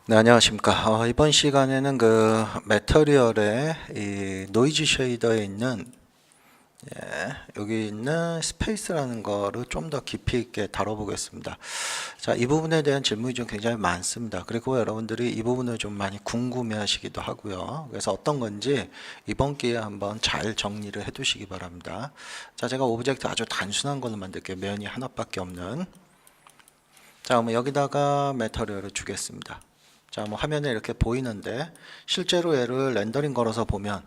네, 안녕하십니까. 이번 시간에는 그 매터리얼의 이 노이즈 쉐이더에 있는 여기 있는 스페이스라는 거를 좀 더 깊이 있게 다뤄보겠습니다. 자, 이 부분에 대한 질문이 좀 굉장히 많습니다. 그리고 여러분들이 이 부분을 좀 많이 궁금해하시기도 하고요. 그래서 어떤 건지 이번 기회에 한번 잘 정리를 해두시기 바랍니다. 자, 제가 오브젝트 아주 단순한 걸로 만들게요. 면이 하나밖에 없는. 자, 그러면 여기다가 매터리얼을 주겠습니다. 자, 뭐 화면에 이렇게 보이는데 실제로 얘를 렌더링 걸어서 보면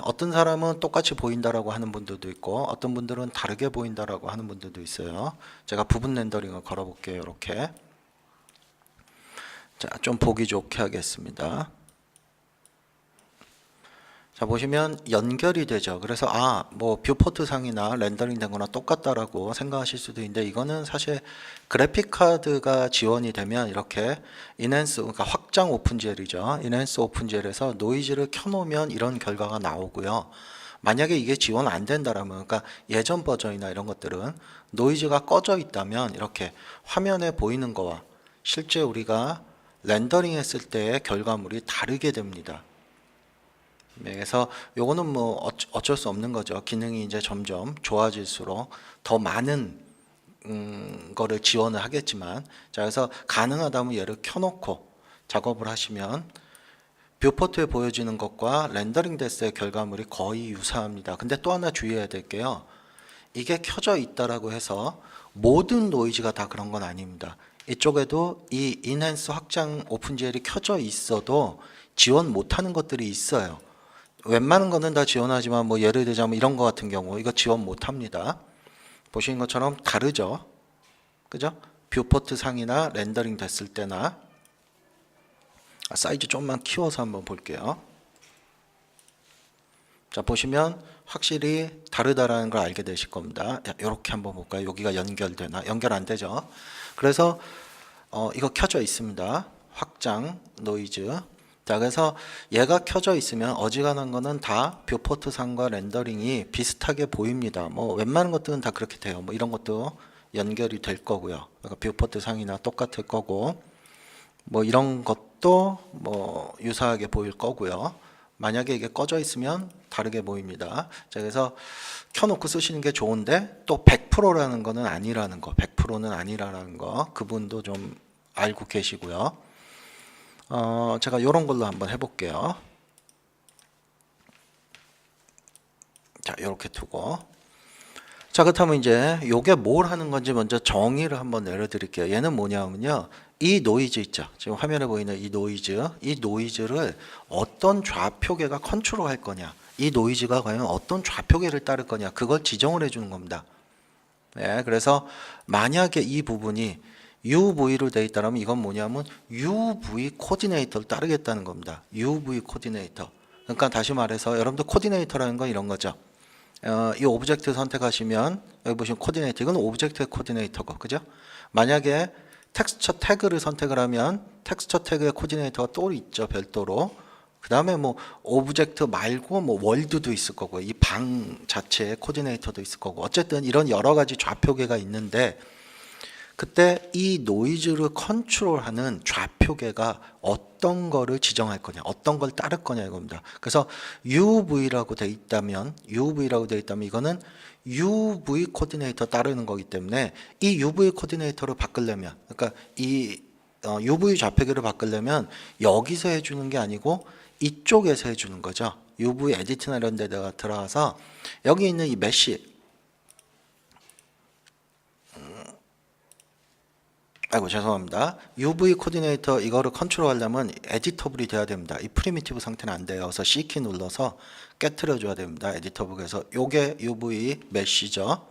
어떤 사람은 똑같이 보인다라고 하는 분들도 있고 어떤 분들은 다르게 보인다라고 하는 분들도 있어요. 제가 부분 렌더링을 걸어 볼게요. 이렇게. 자, 좀 보기 좋게 하겠습니다. 자, 보시면 연결이 되죠. 그래서 뭐 뷰포트 상이나 렌더링 된 거나 똑같다라고 생각하실 수도 있는데 이거는 사실 그래픽 카드가 지원이 되면 이렇게 인핸스, 그러니까 확장 오픈GL이죠. 인핸스 오픈GL에서 노이즈를 켜놓으면 이런 결과가 나오고요. 만약에 이게 지원 안 된다라면, 그러니까 예전 버전이나 이런 것들은 노이즈가 꺼져 있다면 이렇게 화면에 보이는 거와 실제 우리가 렌더링 했을 때의 결과물이 다르게 됩니다. 그래서 요거는 뭐 어쩔 수 없는 거죠. 기능이 이제 점점 좋아질수록 더 많은 거를 지원을 하겠지만, 자, 그래서 가능하다면 얘를 켜놓고 작업을 하시면 뷰포트에 보여지는 것과 렌더링 됐을 때 결과물이 거의 유사합니다. 근데 또 하나 주의해야 될 게요. 이게 켜져 있다라고 해서 모든 노이즈가 다 그런 건 아닙니다. 이쪽에도 이 인핸스 확장 오픈GL이 켜져 있어도 지원 못하는 것들이 있어요. 웬만한 거는 다 지원하지만 뭐 예를 들자면 이런 거 같은 경우 이거 지원 못합니다. 보시는 것처럼 다르죠. 그죠? 뷰포트 상이나 렌더링 됐을 때나 사이즈 좀만 키워서 한번 볼게요. 자, 보시면 확실히 다르다라는 걸 알게 되실 겁니다. 이렇게 한번 볼까요? 여기가 연결되나? 연결 안 되죠. 그래서 이거 켜져 있습니다. 확장 노이즈. 자, 그래서 얘가 켜져 있으면 어지간한 거는 다 뷰포트 상과 렌더링이 비슷하게 보입니다. 뭐 웬만한 것들은 다 그렇게 돼요. 뭐 이런 것도 연결이 될 거고요. 그러니까 뷰포트 상이나 똑같을 거고, 뭐 이런 것도 뭐 유사하게 보일 거고요. 만약에 이게 꺼져 있으면 다르게 보입니다. 자, 그래서 켜놓고 쓰시는 게 좋은데 또 100%라는 거는 아니라는 거, 100%는 아니라는 거, 그분도 좀 알고 계시고요. 제가 이런 걸로 한번 해볼게요. 자, 이렇게 두고. 자, 그렇다면 이제 요게 뭘 하는 건지 먼저 정의를 한번 내려드릴게요. 얘는 뭐냐면요. 이 노이즈 있죠. 지금 화면에 보이는 이 노이즈를 어떤 좌표계가 컨트롤할 거냐. 이 노이즈가 과연 어떤 좌표계를 따를 거냐. 그걸 지정을 해주는 겁니다. 네, 그래서 만약에 이 부분이 UV로 되어 있다면 이건 뭐냐면 UV 코디네이터를 따르겠다는 겁니다. UV 코디네이터. 그러니까 다시 말해서 여러분들 코디네이터라는 건 이런 거죠. 이 오브젝트 선택하시면 여기 보시면 코디네이터, 이건 오브젝트의 코디네이터고, 그죠? 만약에 텍스처 태그를 선택을 하면 텍스처 태그의 코디네이터가 또 있죠, 별도로. 그 다음에 뭐 오브젝트 말고 뭐 월드도 있을 거고, 이 방 자체의 코디네이터도 있을 거고, 어쨌든 이런 여러 가지 좌표계가 있는데 그때 이 노이즈를 컨트롤하는 좌표계가 어떤 거를 지정할 거냐, 어떤 걸 따를 거냐 이겁니다. 그래서 UV라고 돼 있다면 이거는 UV 코디네이터 따르는 거기 때문에 이 UV 코디네이터를 바꾸려면, 그러니까 이 UV 좌표계를 바꾸려면 여기서 해주는 게 아니고 이쪽에서 해주는 거죠. UV 에디트나 이런 데다가 들어가서 여기 있는 이 메쉬, 아이고 죄송합니다. UV 코디네이터 이거를 컨트롤하려면 에디터블이 돼야 됩니다. 이 프리미티브 상태는 안 돼요. 그래서 C키 눌러서 깨트려 줘야 됩니다. 에디터블에서 요게 UV 메쉬죠.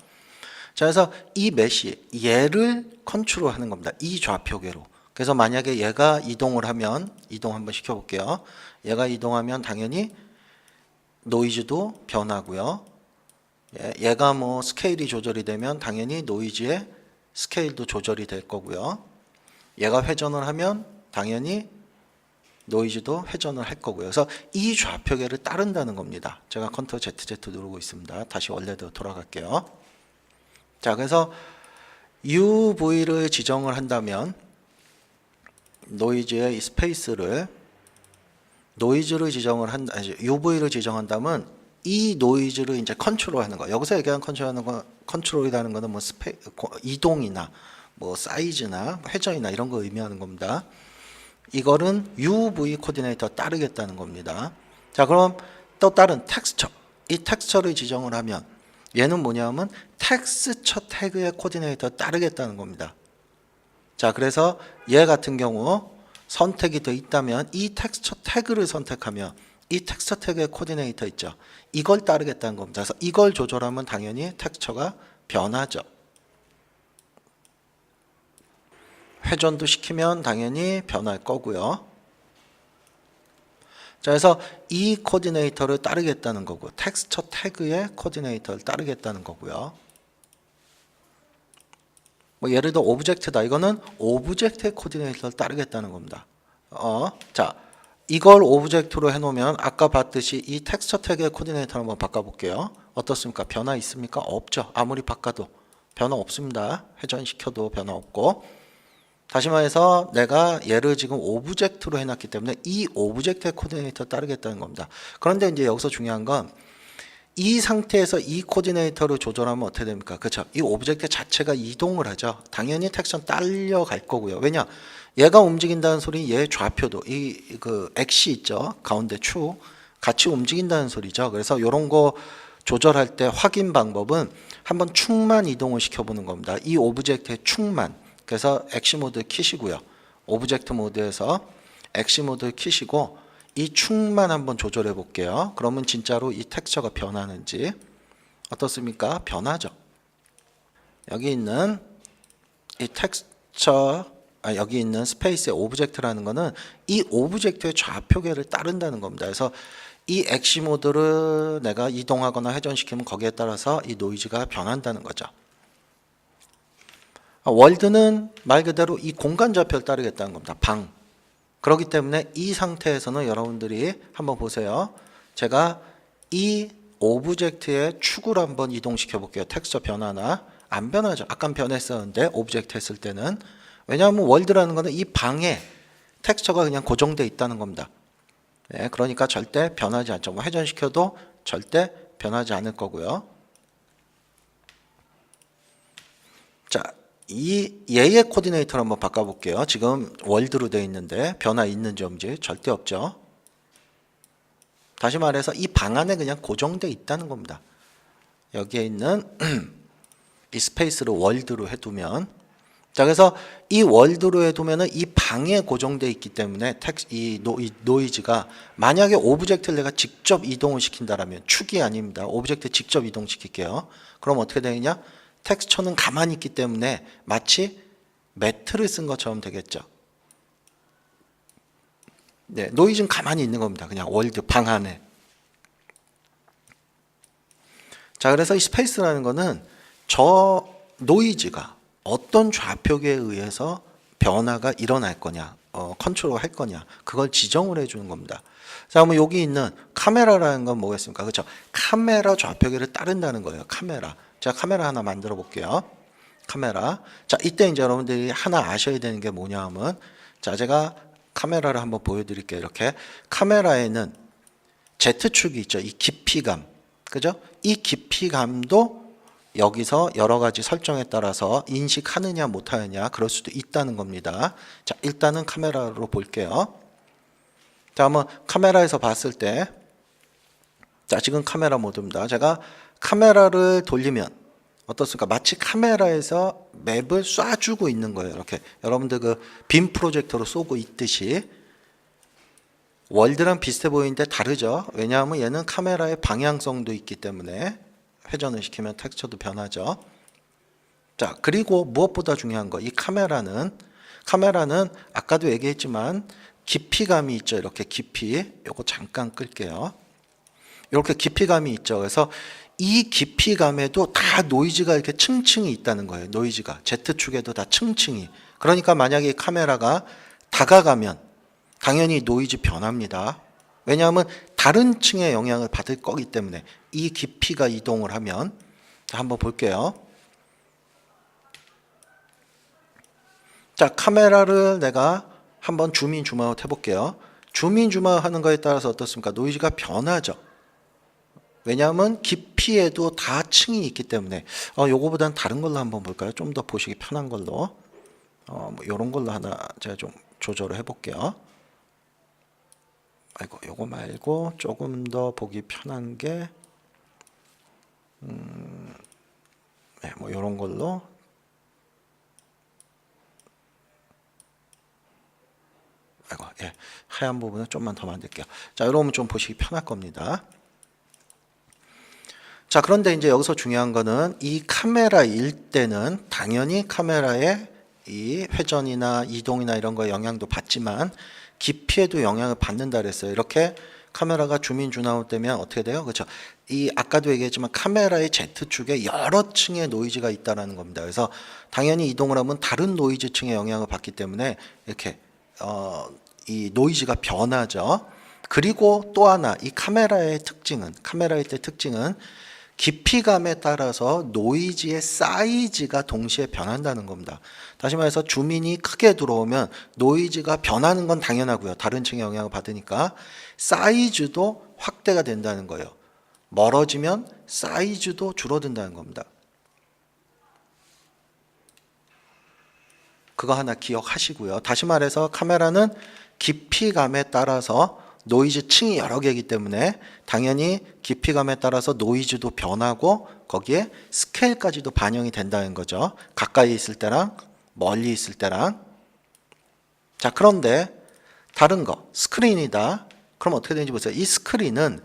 자, 그래서 이 메쉬 얘를 컨트롤하는 겁니다. 이 좌표계로. 그래서 만약에 얘가 이동을 하면 이동 한번 시켜 볼게요. 얘가 이동하면 당연히 노이즈도 변하고요. 얘가 뭐 스케일이 조절이 되면 당연히 노이즈의 스케일도 조절이 될 거고요. 얘가 회전을 하면 당연히 노이즈도 회전을 할 거고요. 그래서 이 좌표계를 따른다는 겁니다. 제가 컨트롤 ZZ 누르고 있습니다. 다시 원래대로 돌아갈게요. 자, 그래서 UV를 지정을 한다면 노이즈의 이 스페이스를 노이즈를 지정을 한 UV를 지정한다면 이 노이즈를 이제 컨트롤하는 거. 여기서 얘기하는 컨트롤이라는 거는 뭐 이동이나 뭐 사이즈나 회전이나 이런 거 의미하는 겁니다. 이거는 UV 코디네이터 따르겠다는 겁니다. 자, 그럼 또 다른 텍스처. 이 텍스처를 지정을 하면 얘는 뭐냐면 텍스처 태그의 코디네이터 따르겠다는 겁니다. 자, 그래서 얘 같은 경우 선택이 돼 있다면 이 텍스처 태그를 선택하면 이 텍스처 태그의 코디네이터 있죠. 이걸 따르겠다는 겁니다. 그래서 이걸 조절하면 당연히 텍스처가 변하죠. 회전도 시키면 당연히 변할 거고요. 자, 그래서 이 코디네이터를 따르겠다는 거고 텍스처 태그의 코디네이터를 따르겠다는 거고요. 뭐 예를 들어 오브젝트다. 이거는 오브젝트의 코디네이터를 따르겠다는 겁니다. 자, 이걸 오브젝트로 해놓으면 아까 봤듯이 이 텍스처 태그의 코디네이터를 한번 바꿔볼게요. 어떻습니까? 변화 있습니까? 없죠. 아무리 바꿔도 변화 없습니다. 회전시켜도 변화 없고. 다시 말해서 내가 얘를 지금 오브젝트로 해놨기 때문에 이 오브젝트의 코디네이터 따르겠다는 겁니다. 그런데 이제 여기서 중요한 건 이 상태에서 이 코디네이터를 조절하면 어떻게 됩니까? 그렇죠. 이 오브젝트 자체가 이동을 하죠. 당연히 텍스처는 딸려갈 거고요. 왜냐? 얘가 움직인다는 소리, 얘 좌표도 그 엑시 있죠. 가운데 축 같이 움직인다는 소리죠. 그래서 이런 거 조절할 때 확인 방법은 한번 축만 이동을 시켜보는 겁니다. 이 오브젝트의 축만. 그래서 엑시 모드 키시고요. 오브젝트 모드에서 엑시 모드 키시고 이 축만 한번 조절해 볼게요. 그러면 진짜로 이 텍스처가 변하는지 어떻습니까? 변하죠. 여기 있는 이 텍스처 여기 있는 스페이스의 오브젝트라는 거는 이 오브젝트의 좌표계를 따른다는 겁니다. 그래서 이 엑시 모드를 내가 이동하거나 회전시키면 거기에 따라서 이 노이즈가 변한다는 거죠. 월드는 말 그대로 이 공간 좌표를 따르겠다는 겁니다. 방. 그렇기 때문에 이 상태에서는 여러분들이 한번 보세요. 제가 이 오브젝트의 축을 한번 이동시켜 볼게요. 텍스처 변화나 안 변하죠. 아까 변했었는데 오브젝트 했을 때는. 왜냐하면 월드라는 거는 이 방에 텍스처가 그냥 고정되어 있다는 겁니다. 네, 그러니까 절대 변하지 않죠. 뭐 회전시켜도 절대 변하지 않을 거고요. 자, 얘의 코디네이터를 한번 바꿔볼게요. 지금 월드로 되어 있는데 변화 있는지 없는지 절대 없죠. 다시 말해서 이 방 안에 그냥 고정되어 있다는 겁니다. 여기에 있는 이 스페이스를 월드로 해두면, 자, 그래서 이 월드로 해두면은 이 방에 고정되어 있기 때문에 이 노이즈가 만약에 오브젝트를 내가 직접 이동을 시킨다라면 축이 아닙니다. 오브젝트 직접 이동시킬게요. 그럼 어떻게 되느냐? 텍스처는 가만히 있기 때문에 마치 매트를 쓴 것처럼 되겠죠. 네, 노이즈는 가만히 있는 겁니다. 그냥 월드 방 안에. 자, 그래서 이 스페이스라는 거는 저 노이즈가 어떤 좌표계에 의해서 변화가 일어날 거냐, 컨트롤 할 거냐, 그걸 지정을 해주는 겁니다. 자, 그러면 여기 있는 카메라라는 건 뭐겠습니까? 그렇죠? 카메라 좌표계를 따른다는 거예요. 카메라. 제가 카메라 하나 만들어 볼게요. 카메라. 자, 이때 이제 여러분들이 하나 아셔야 되는 게 뭐냐 하면, 자, 제가 카메라를 한번 보여드릴게요. 이렇게. 카메라에는 Z축이 있죠. 이 깊이감. 그죠? 이 깊이감도 여기서 여러 가지 설정에 따라서 인식하느냐 못하느냐 그럴 수도 있다는 겁니다. 자, 일단은 카메라로 볼게요. 자, 한번 카메라에서 봤을 때, 자, 지금 카메라 모드입니다. 제가 카메라를 돌리면 어떻습니까? 마치 카메라에서 맵을 쏴주고 있는 거예요. 이렇게 여러분들 그 빔 프로젝터로 쏘고 있듯이. 월드랑 비슷해 보이는데 다르죠. 왜냐하면 얘는 카메라의 방향성도 있기 때문에 회전을 시키면 텍스처도 변하죠. 자, 그리고 무엇보다 중요한 거, 이 카메라는 아까도 얘기했지만 깊이감이 있죠. 이렇게 깊이. 요거 잠깐 끌게요. 이렇게 깊이감이 있죠. 그래서 이 깊이감에도 다 노이즈가 이렇게 층층이 있다는 거예요. 노이즈가 Z축에도 다 층층이. 그러니까 만약에 이 카메라가 다가가면 당연히 노이즈 변합니다. 왜냐하면 다른 층의 영향을 받을 거기 때문에 이 깊이가 이동을 하면. 자, 한번 볼게요. 자, 카메라를 내가 한번 줌인 줌아웃 해볼게요. 줌인 줌아웃 하는 거에 따라서 어떻습니까? 노이즈가 변하죠. 왜냐하면 깊이에도 다 층이 있기 때문에 요거보다는 다른 걸로 한번 볼까요? 좀 더 보시기 편한 걸로 뭐 요런 걸로 하나 제가 좀 조절을 해볼게요. 아이고 요거 말고 조금 더 보기 편한 게 네, 뭐 요런 걸로 아이고 예, 하얀 부분은 좀만 더 만들게요. 자, 이러면 좀 보시기 편할 겁니다. 자, 그런데 이제 여기서 중요한 거는 이 카메라일 때는 당연히 카메라의 이 회전이나 이동이나 이런 거에 영향도 받지만 깊이에도 영향을 받는다 그랬어요. 이렇게 카메라가 줌인 줌아웃 되면 어떻게 돼요? 그렇죠? 이 아까도 얘기했지만 카메라의 Z축에 여러 층의 노이즈가 있다라는 겁니다. 그래서 당연히 이동을 하면 다른 노이즈층의 영향을 받기 때문에 이렇게 이 노이즈가 변하죠. 그리고 또 하나 이 카메라의 특징은 깊이감에 따라서 노이즈의 사이즈가 동시에 변한다는 겁니다. 다시 말해서 줌인이 크게 들어오면 노이즈가 변하는 건 당연하고요. 다른 층의 영향을 받으니까 사이즈도 확대가 된다는 거예요. 멀어지면 사이즈도 줄어든다는 겁니다. 그거 하나 기억하시고요. 다시 말해서 카메라는 깊이감에 따라서 노이즈 층이 여러 개이기 때문에 당연히 깊이감에 따라서 노이즈도 변하고 거기에 스케일까지도 반영이 된다는 거죠. 가까이 있을 때랑 멀리 있을 때랑. 자, 그런데 다른 거 스크린이다. 그럼 어떻게 되는지 보세요. 이 스크린은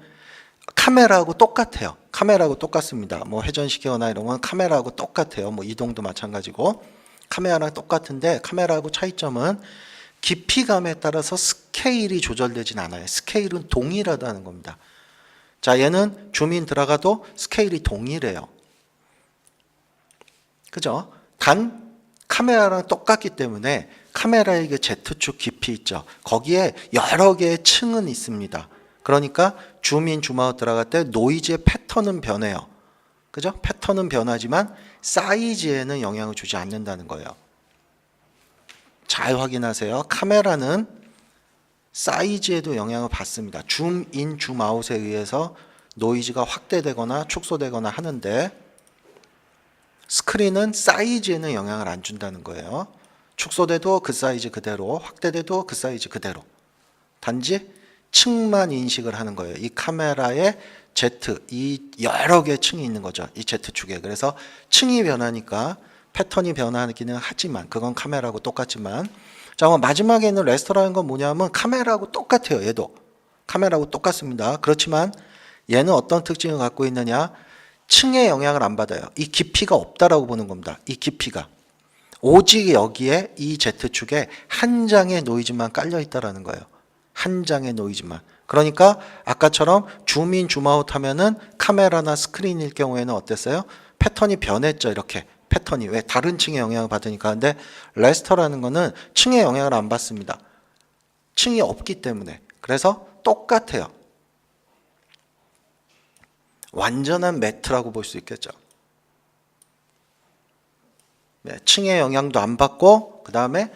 카메라하고 똑같아요. 카메라하고 똑같습니다. 뭐 회전시키거나 이런 건 카메라하고 똑같아요. 뭐 이동도 마찬가지고 카메라랑 똑같은데 카메라하고 차이점은 깊이감에 따라서 스케일이 조절되진 않아요. 스케일은 동일하다는 겁니다. 자, 얘는 줌인 들어가도 스케일이 동일해요. 그죠? 단 카메라랑 똑같기 때문에 카메라의 그 Z축 깊이 있죠. 거기에 여러 개의 층은 있습니다. 그러니까 줌인 줌아웃 들어갈 때 노이즈의 패턴은 변해요. 그죠? 패턴은 변하지만 사이즈에는 영향을 주지 않는다는 거예요. 잘 확인하세요. 카메라는 사이즈에도 영향을 받습니다. 줌인, 줌아웃에 의해서 노이즈가 확대되거나 축소되거나 하는데 스크린은 사이즈에는 영향을 안 준다는 거예요. 축소돼도 그 사이즈 그대로, 확대돼도 그 사이즈 그대로. 단지 층만 인식을 하는 거예요. 이 카메라의 Z, 이 여러 개의 층이 있는 거죠. 이 Z축에. 그래서 층이 변하니까 패턴이 변하기는 하지만 그건 카메라하고 똑같지만 자, 마지막에 있는 레스터라는 건 뭐냐면 카메라하고 똑같아요. 얘도 카메라하고 똑같습니다. 그렇지만 얘는 어떤 특징을 갖고 있느냐, 층의 영향을 안 받아요. 이 깊이가 없다라고 보는 겁니다. 이 깊이가 오직 여기에 이 Z축에 한 장의 노이즈만 깔려 있다라는 거예요. 한 장의 노이즈만. 그러니까 아까처럼 줌인 줌아웃 하면은 카메라나 스크린일 경우에는 어땠어요? 패턴이 변했죠. 이렇게 패턴이 왜 다른 층의 영향을 받으니까. 근데 레스터라는 거는 층의 영향을 안 받습니다. 층이 없기 때문에. 그래서 똑같아요. 완전한 매트라고 볼 수 있겠죠. 네, 층의 영향도 안 받고 그 다음에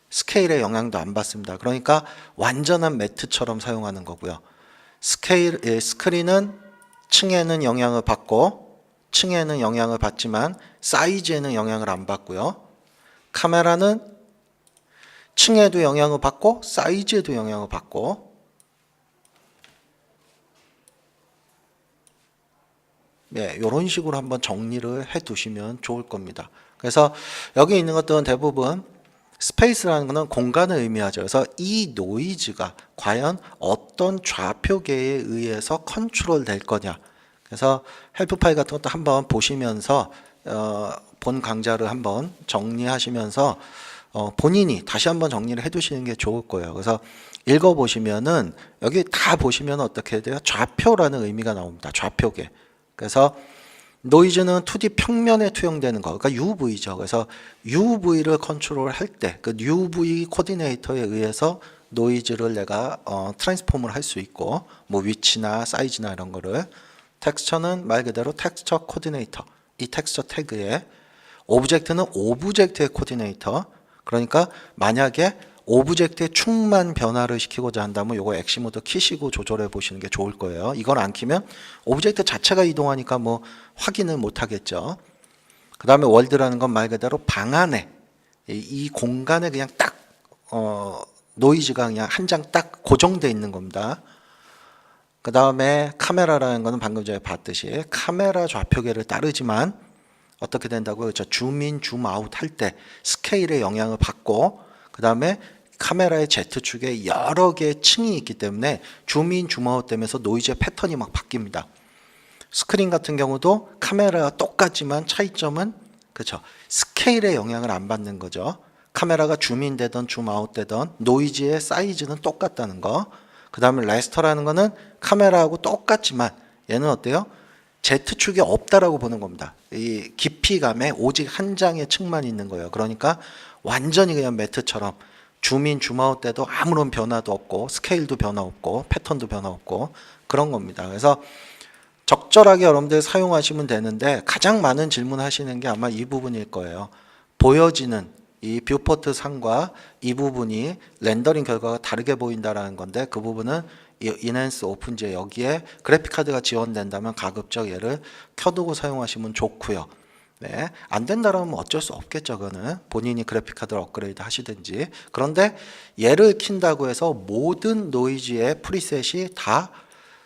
스케일의 영향도 안 받습니다. 그러니까 완전한 매트처럼 사용하는 거고요. 스크린은 층에는 영향을 받고 층에는 영향을 받지만 사이즈에는 영향을 안 받고요. 카메라는 층에도 영향을 받고 사이즈에도 영향을 받고 네, 이런 식으로 한번 정리를 해 두시면 좋을 겁니다. 그래서 여기 있는 것들은 대부분 스페이스라는 것은 공간을 의미하죠. 그래서 이 노이즈가 과연 어떤 좌표계에 의해서 컨트롤 될 거냐. 그래서 헬프 파일 같은 것도 한번 보시면서 본 강좌를 한번 정리하시면서 본인이 다시 한번 정리를 해 두시는 게 좋을 거예요. 그래서 읽어 보시면은 여기 다 보시면 어떻게 돼요? 좌표라는 의미가 나옵니다. 좌표계. 그래서 노이즈는 2D 평면에 투영되는 거, 그러니까 UV죠. 그래서 UV를 컨트롤 할 때 그 UV 코디네이터에 의해서 노이즈를 내가 트랜스폼을 할 수 있고 뭐 위치나 사이즈나 이런 거를. 텍스처는 말 그대로 텍스처 코디네이터, 이 텍스처 태그에 오브젝트는 오브젝트의 코디네이터. 그러니까 만약에 오브젝트의 축만 변화를 시키고자 한다면 요거 엑시모드 키시고 조절해 보시는 게 좋을 거예요. 이걸 안 키면 오브젝트 자체가 이동하니까 뭐 확인을 못 하겠죠. 그 다음에 월드라는 건 말 그대로 방 안에 이 공간에 그냥 딱 노이즈가 그냥 한 장 딱 고정돼 있는 겁니다. 그 다음에 카메라라는 거는 방금 전에 봤듯이 카메라 좌표계를 따르지만 어떻게 된다고요? 저 줌인, 줌아웃 할 때 스케일의 영향을 받고 그 다음에 카메라의 Z축에 여러 개의 층이 있기 때문에 줌인, 줌아웃 되면서 노이즈의 패턴이 막 바뀝니다. 스크린 같은 경우도 카메라가 똑같지만 차이점은 그렇죠. 스케일의 영향을 안 받는 거죠. 카메라가 줌인 되던 줌아웃 되던 노이즈의 사이즈는 똑같다는 거. 그 다음에 레스터라는 거는 카메라하고 똑같지만 얘는 어때요? Z축이 없다라고 보는 겁니다. 이 깊이감에 오직 한 장의 층만 있는 거예요. 그러니까 완전히 그냥 매트처럼 줌인, 줌아웃 때도 아무런 변화도 없고 스케일도 변화 없고 패턴도 변화 없고 그런 겁니다. 그래서 적절하게 여러분들 사용하시면 되는데 가장 많은 질문 하시는 게 아마 이 부분일 거예요. 보여지는 이 뷰포트 상과 이 부분이 렌더링 결과가 다르게 보인다라는 건데 그 부분은 이 인핸스 오픈지에 여기에 그래픽카드가 지원된다면 가급적 얘를 켜두고 사용하시면 좋고요. 네, 안 된다라면 어쩔 수 없겠죠. 그거는 본인이 그래픽카드를 업그레이드 하시든지. 그런데 얘를 킨다고 해서 모든 노이즈의 프리셋이 다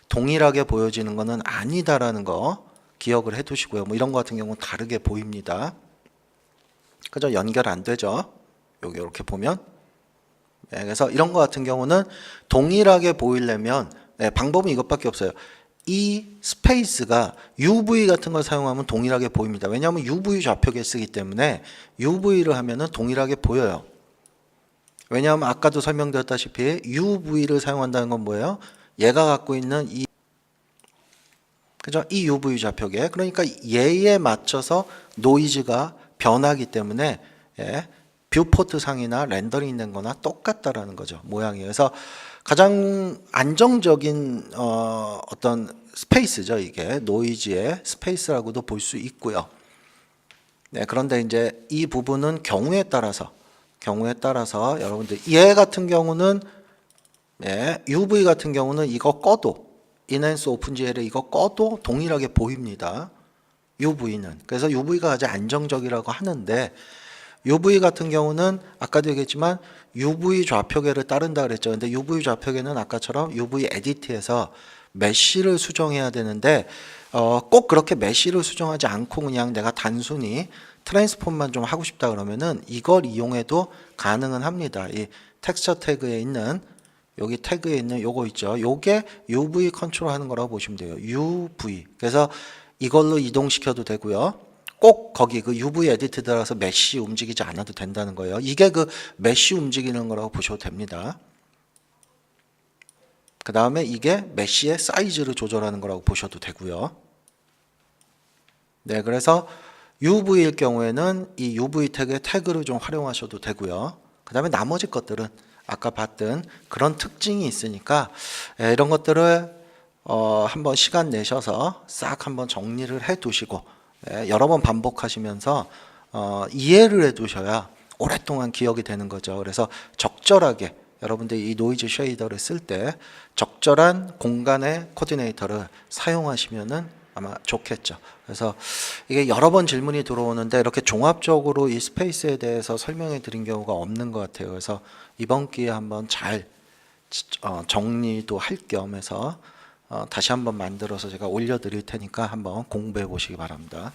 동일하게 보여지는 것은 아니다라는 거 기억을 해 두시고요. 뭐 이런 거 같은 경우는 다르게 보입니다. 그죠? 연결 안 되죠. 여기 이렇게 보면. 네, 그래서 이런 거 같은 경우는 동일하게 보이려면 방법은 이것밖에 없어요. 이 스페이스가 UV 같은 걸 사용하면 동일하게 보입니다. 왜냐하면 UV 좌표계 쓰기 때문에 UV를 하면은 동일하게 보여요. 왜냐하면 아까도 설명드렸다시피 UV를 사용한다는 건 뭐예요? 얘가 갖고 있는 이 그죠? 이 UV 좌표계. 그러니까 얘에 맞춰서 노이즈가 변하기 때문에 뷰포트 상이나 렌더링 된 거나 똑같다라는 거죠. 모양이. 그래서 가장 안정적인 어떤 스페이스죠. 이게 노이즈의 스페이스라고도 볼 수 있고요. 네, 그런데 이제 이 부분은 경우에 따라서 여러분들 얘 같은 경우는 UV 같은 경우는 이거 꺼도 인핸스 오픈GL에 이거 꺼도 동일하게 보입니다. UV는. 그래서 UV가 가장 안정적이라고 하는데 UV 같은 경우는 아까도 얘기했지만 UV 좌표계를 따른다 그랬죠. 근데 UV 좌표계는 아까처럼 UV 에디트에서 메쉬를 수정해야 되는데 꼭 그렇게 메쉬를 수정하지 않고 그냥 내가 단순히 트랜스폼만 좀 하고 싶다 그러면은 이걸 이용해도 가능은 합니다. 이 텍스처 태그에 있는 여기 태그에 있는 요거 있죠. 요게 UV 컨트롤 하는 거라고 보시면 돼요. UV. 그래서 이걸로 이동시켜도 되고요. 꼭 거기 그 UV 에디트 들어가서 메쉬 움직이지 않아도 된다는 거예요. 이게 그 메쉬 움직이는 거라고 보셔도 됩니다. 그 다음에 이게 메쉬의 사이즈를 조절하는 거라고 보셔도 되고요. 네, 그래서 UV일 경우에는 이 UV 태그의 태그를 좀 활용하셔도 되고요. 그 다음에 나머지 것들은 아까 봤던 그런 특징이 있으니까 이런 것들을 한번 시간 내셔서 싹 한번 정리를 해 두시고 여러 번 반복하시면서 이해를 해 두셔야 오랫동안 기억이 되는 거죠. 그래서 적절하게 여러분들이 이 노이즈 쉐이더를 쓸 때 적절한 공간의 코디네이터를 사용하시면은 아마 좋겠죠. 그래서 이게 여러 번 질문이 들어오는데 이렇게 종합적으로 이 스페이스에 대해서 설명해 드린 경우가 없는 것 같아요. 그래서 이번 기회에 한번 잘 정리도 할 겸 해서 다시 한번 만들어서 제가 올려드릴 테니까 한번 공부해 보시기 바랍니다.